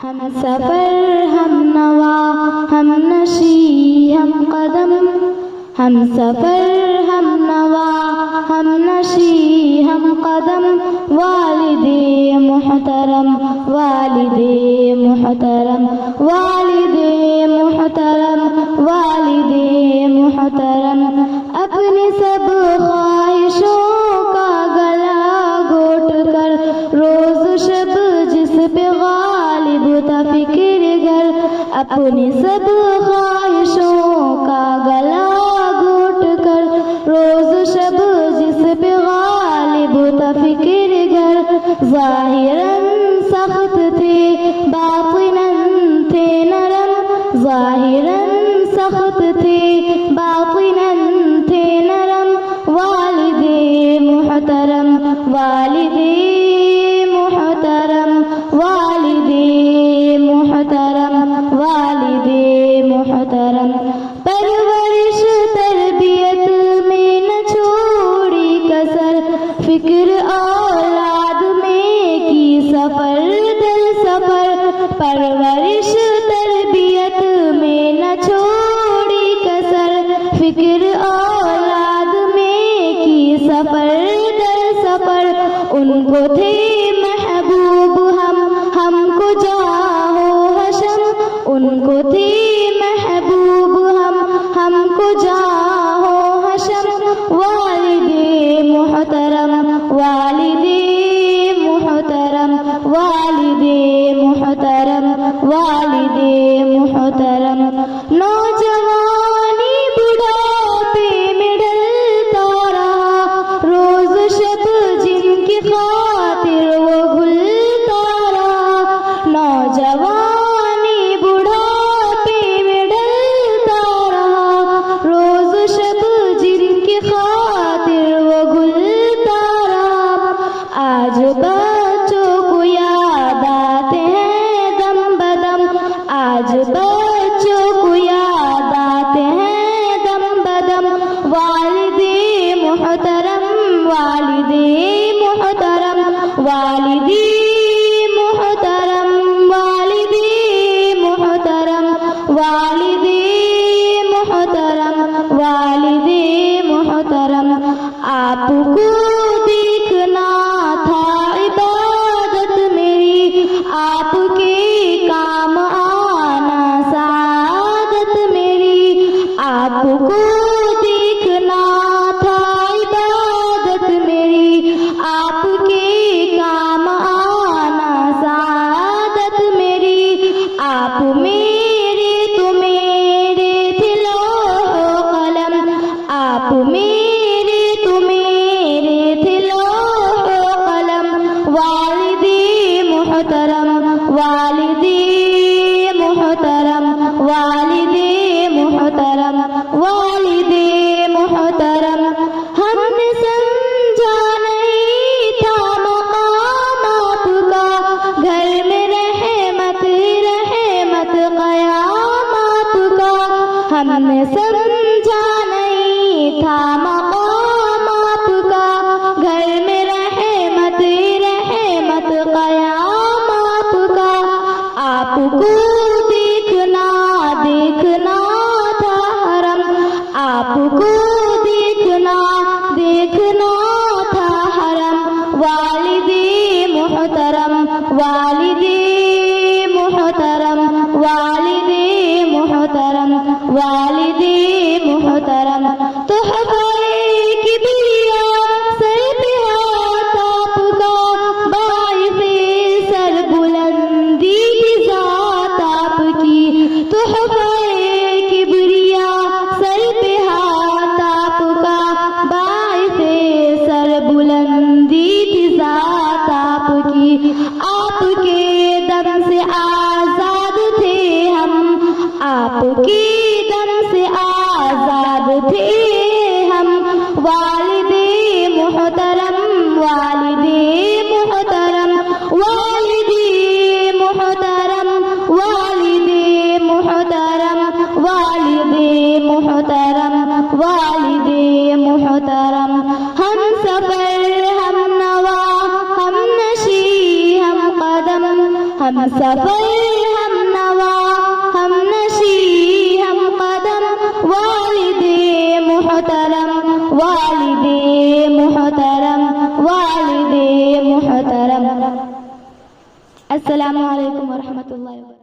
ہم سفر ہم نوا ہم نشی ہم قدم، ہم سفر ہم نوا ہم نشی ہم قدم، والد محترم والد محترم والد محترم والد محترم، اپنی سب خواہشوں کا گلا گھوٹ کر روز شب جس پہ غالب تھا فکر گھر، اپنی سب خواہشوں کا گلا گھوٹ کر روز شب جس پہ غالب تھا فکر گھر، ظاہراً سخت تھے باطناً تھے نرم، ظاہراً سخت تھے باطناً تھے نرم، والد محترم والد محترم والد محترم والد محترم، پرورش تربیت میں نہ چھوڑی کسر، فکر اولاد میں کی سفر در سفر، پرورش تربیت میں نہ چھوڑی کسر، فکر اولاد میں کی سفر در سفر، ان کو تھے محبوب ہم کو جاہو حشم، ان کو تھے محبوب ہم کو جاہو حشم، والد محترم والد محترم والد محترم والد محترم، نوجوانی بڑھاپے میں ڈلتا رہا، روز شب جن کی خاطر وہ گھلتا رہا، نوجوانی بڑھاپے میں ڈلتا رہا، روز شب جن کی خاطر وہ گھلتا رہا، آج بچوں کو یاد آتے ہیں دم بدم، آج بچوں کو یاد آتے ہیں دم بدم، والد محترم والد محترم والد محترم والد محترم والد محترم والد محترم، آپ کو دیکھنا تھا عبادت میری، آپ کے کام آنا سعادت میری، آپ کو دیکھنا تھا عبادت میری، آپ کے کام آنا سعادت میری، آپ میرے تو میرے تھے لوح و قلم، آپ میرے تو میرے تھے لوح و قلم، والد محترم والد محترم والد محترم والد محترم، ہم نے سمجھا نہیں تھا مقام آپ کا، گھر میں رحمت رحمت قیامات کا، ہم نے سمجھا نہیں تھا مقام آپ کا، گھر میں رحمت رحمت قیامات کا، آپ کو دیکھنا دیکھنا تھا حرم، آپ کو دیکھنا دیکھنا تھا حرم، والد محترم والد محترم والد محترم والد محترم، تحفہ کبریا سر پہ ہاتھ آپ کا، باعث سر بلندی کی ذات آپ کی، تحفہ کبریا سر پہ ہاتھ آپ کا، باعث سر بلندی کی ذات آپ کی، آپ کے دم سے آزاد تھے ہم، آپ کے دم سے آزاد تھے ہم، والد محترم والد محترم والد محترم والد محترم والد محترم والد محترم، ہم سفر ہم نوا ہم نشی ہم قدم، ہم سفر السلام علیکم ورحمۃ اللہ وبرکاتہ.